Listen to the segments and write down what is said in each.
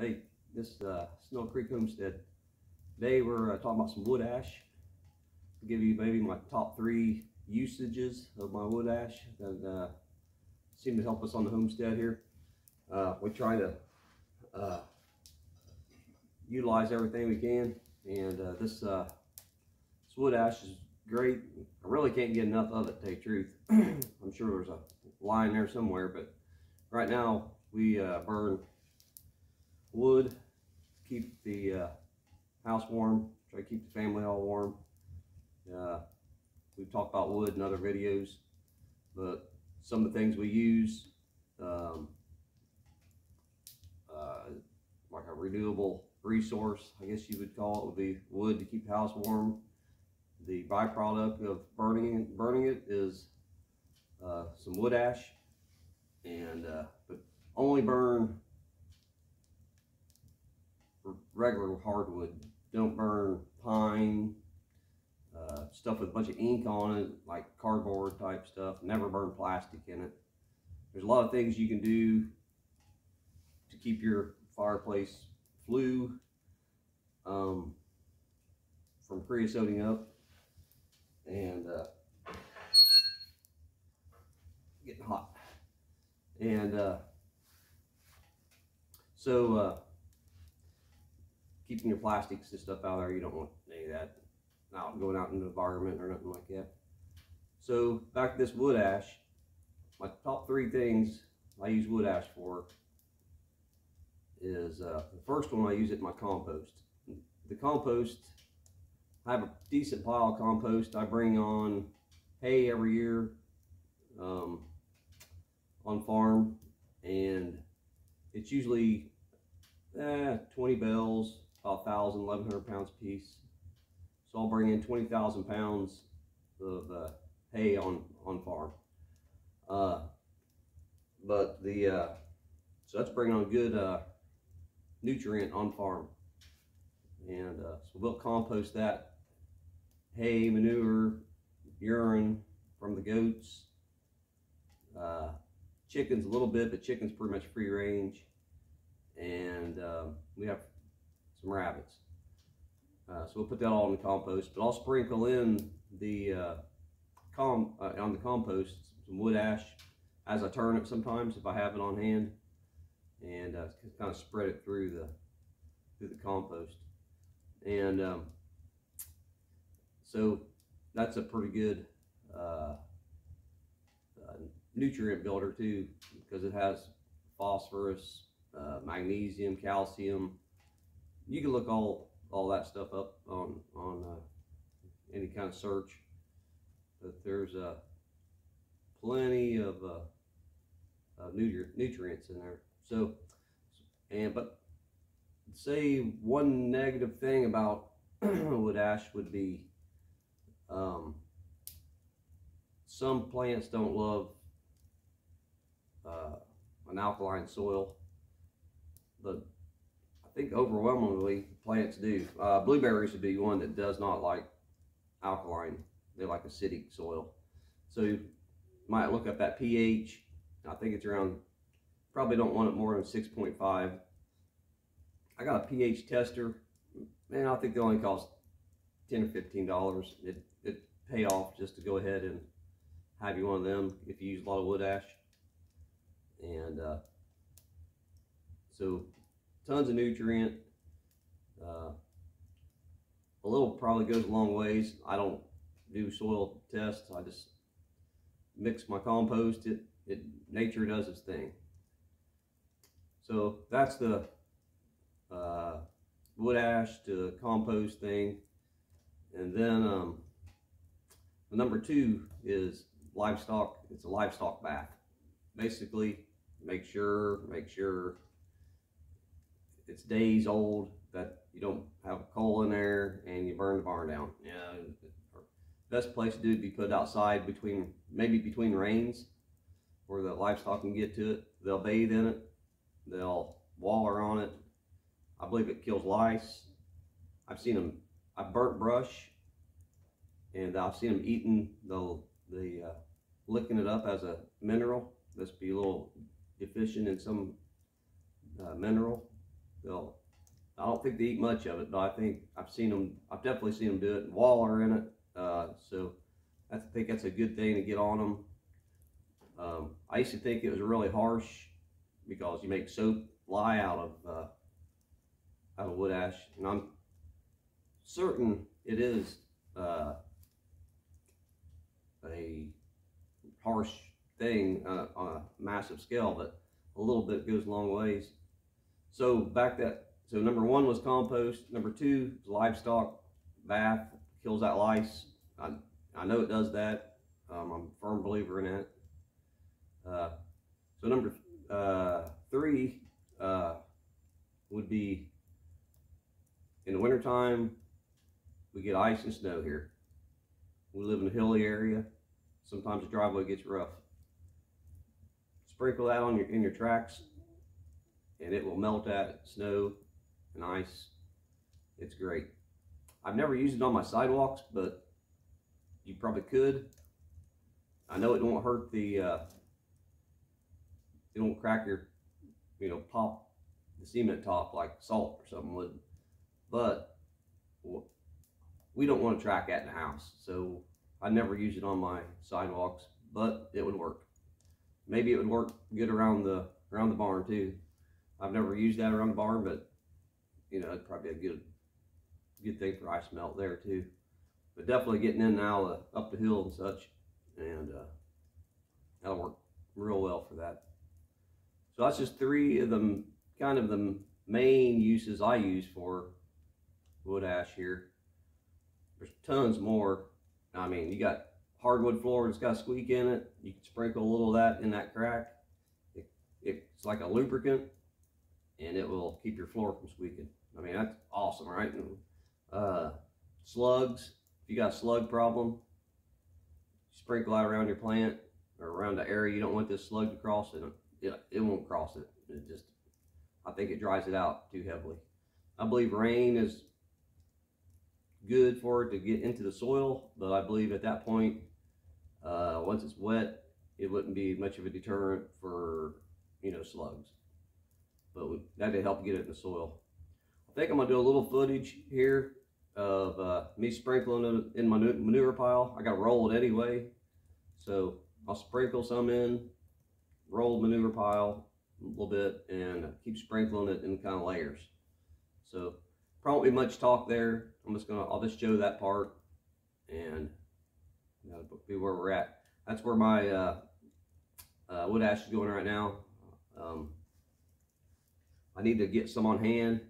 Hey, this Snow Creek Homestead. Today we're talking about some wood ash. I'll give you maybe my top 3 usages of my wood ash that seem to help us on the homestead here. We try to utilize everything we can, and this wood ash is great. I really can't get enough of it, to tell you the truth. I'm sure there's a line there somewhere, but right now we burn wood, keep the house warm, try to keep the family all warm. We've talked about wood in other videos, but some of the things we use, like a renewable resource, I guess you would call it, would be wood to keep the house warm. The byproduct of burning it is some wood ash, and but only burn regular hardwood. Don't burn pine, stuff with a bunch of ink on it, like cardboard type stuff. Never burn plastic in it. There's a lot of things you can do to keep your fireplace flue from creosoting up and getting hot. And keeping your plastics and stuff out there, you don't want any of that going out in the environment or nothing like that. So back to this wood ash, my top 3 things I use wood ash for is the first one, I use it in my compost. The compost, I have a decent pile of compost. I bring on hay every year on farm, and it's usually 20 bales, about 1,000, 1,100 pounds a piece. So I'll bring in 20,000 pounds of hay on farm. So that's bringing on good nutrient on farm. And so we'll compost that hay, manure, urine from the goats, chickens a little bit, but chickens pretty much free range, and we have some rabbits. So we'll put that all in the compost, but I'll sprinkle in the on the compost some wood ash as I turn it sometimes if I have it on hand, and kind of spread it through the compost. And so that's a pretty good nutrient builder too, because it has phosphorus, magnesium, calcium. You can look all that stuff up on any kind of search, but there's plenty of nutrients in there. So, but say one negative thing about wood ash would be some plants don't love an alkaline soil, but I think overwhelmingly plants do. Blueberries would be one that does not like alkaline. They like acidic soil. So you might look up that pH. I think it's around, probably don't want it more than 6.5. I got a pH tester. Man, I think they only cost $10 or $15. It pay off just to go ahead and have you one of them if you use a lot of wood ash. And so tons of nutrient. A little probably goes a long ways. I don't do soil tests. I just mix my compost. Nature does its thing. So that's the wood ash to compost thing. And then the number 2 is livestock. It's a livestock bath. Basically, make sure it's days old, that you don't have coal in there and you burn the barn down. Yeah, best place to do it would be put outside maybe between rains, where the livestock can get to it. They'll bathe in it, they'll waller on it. I believe it kills lice. I've burnt brush, and I've seen them eating licking it up as a mineral. This be a little deficient in some mineral, they'll, I don't think they eat much of it, but I've definitely seen them do it. Waller in it, so I think that's a good thing to get on them. I used to think it was really harsh because you make soap lye out of wood ash, and I'm certain it is a harsh thing on a massive scale, but a little bit goes a long ways. So so number one was compost. Number two is Livestock Bath, kills that lice. I know it does that. I'm a firm believer in it. So number three would be in the wintertime, we get ice and snow here. We live in a hilly area. Sometimes the driveway gets rough. Sprinkle that on in your tracks, and it will melt that snow and ice. It's great. I've never used it on my sidewalks, but you probably could. I know it won't hurt it won't crack your, pop the cement top like salt or something would. But we don't want to track that in the house, so I never use it on my sidewalks, but it would work. Maybe it would work good around the barn too. I've never used that around the barn, but it'd probably be a good thing for ice melt there too. But definitely getting in and out up the hill and such, and that'll work real well for that. So that's just three of them, kind of the main uses I use for wood ash here. There's tons more. I mean, you got hardwood floor that's got a squeak in it. You can sprinkle a little of that in that crack. It's like a lubricant, and it will keep your floor from squeaking. I mean, that's awesome, right? Slugs, if you got a slug problem, sprinkle that around your plant or around the area you don't want this slug to cross, and it won't cross it. I think it dries it out too heavily. I believe rain is good for it to get into the soil, but I believe at that point, once it's wet, it wouldn't be much of a deterrent for slugs. But that'd help get it in the soil. I think I'm gonna do a little footage here of me sprinkling it in my manure pile. I gotta roll it anyway, so I'll sprinkle some in, roll the manure pile a little bit, and keep sprinkling it in kind of layers. So probably much talk there. I'll just show that part, and that'll be where we're at. That's where my wood ash is going right now. I need to get some on hand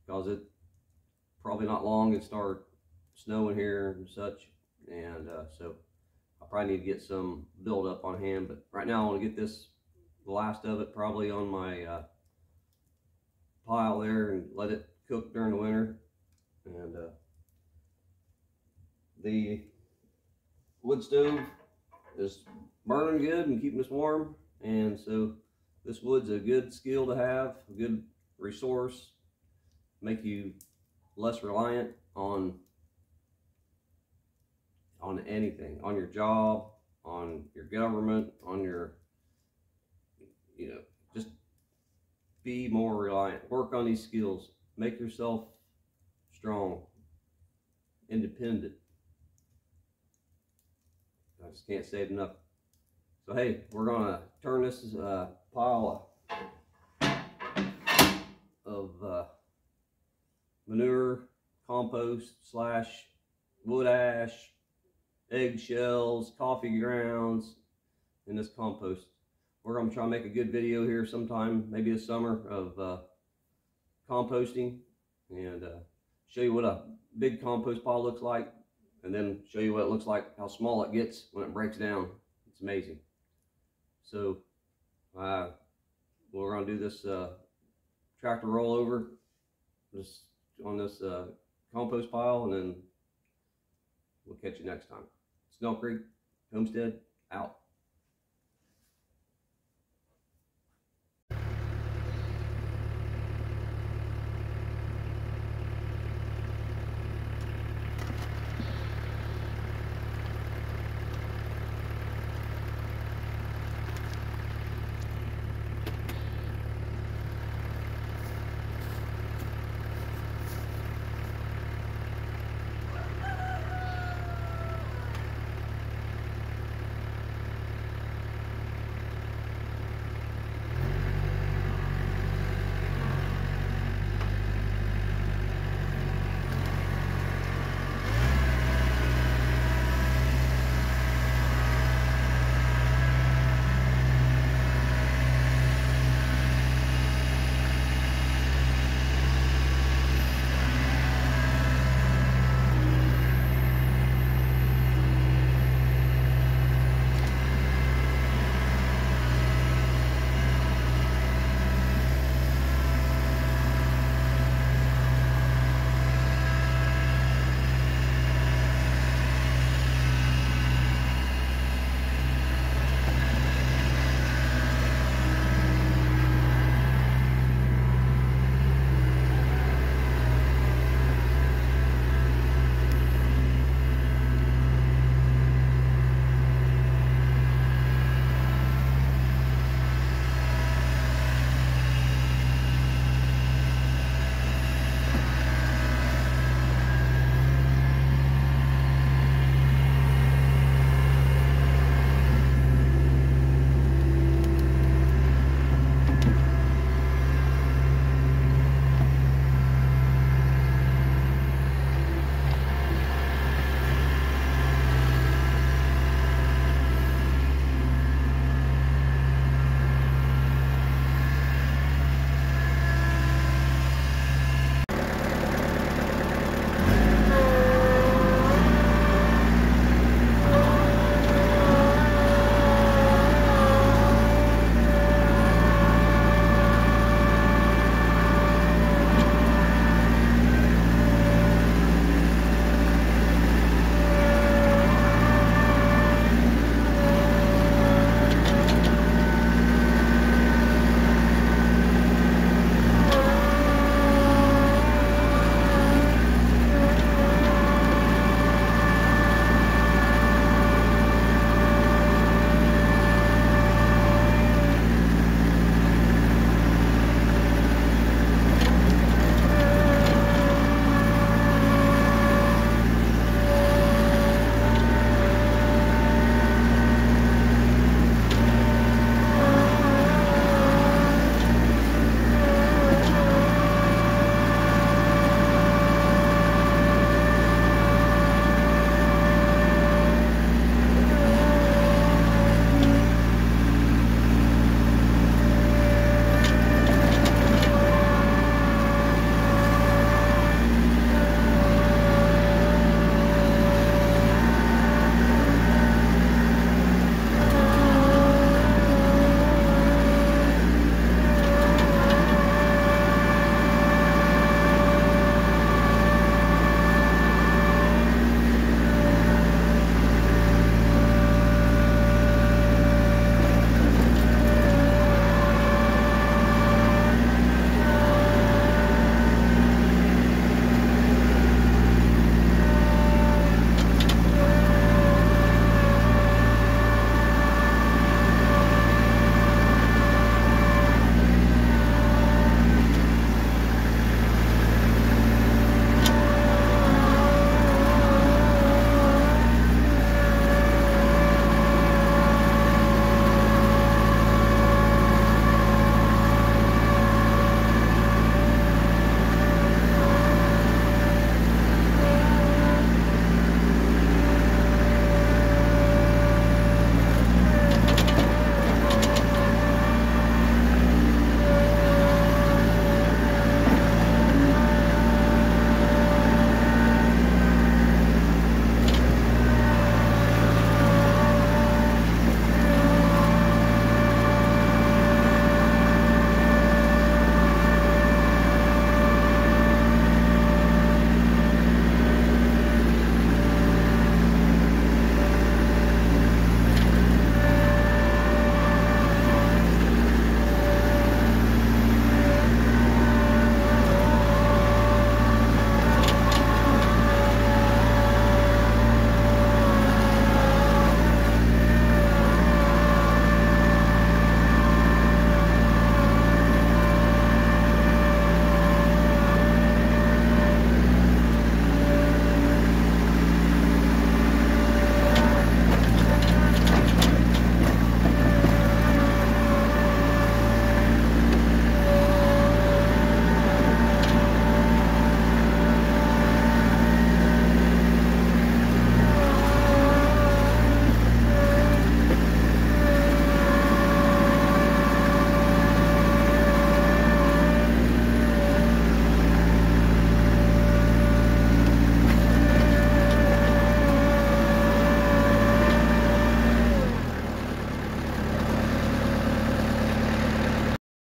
because it's probably not long and start snowing here and such, and so I probably need to get some build up on hand. But right now I want to get the last of it probably on my pile there and let it cook during the winter. And the wood stove is burning good and keeping us warm, and so this wood's a good skill to have, a good resource, make you less reliant on anything, on your job, on your government, on your, just be more reliant. Work on these skills, make yourself strong, independent. I just can't say it enough. So hey, we're gonna turn this pile of manure, compost / wood ash, eggshells, coffee grounds, in this compost. We're gonna try to make a good video here sometime, maybe this summer, of composting, and show you what a big compost pile looks like, and then show you what it looks like, how small it gets when it breaks down. It's amazing. So we're going to do this tractor rollover on this compost pile, and then we'll catch you next time. Snell Creek Homestead out.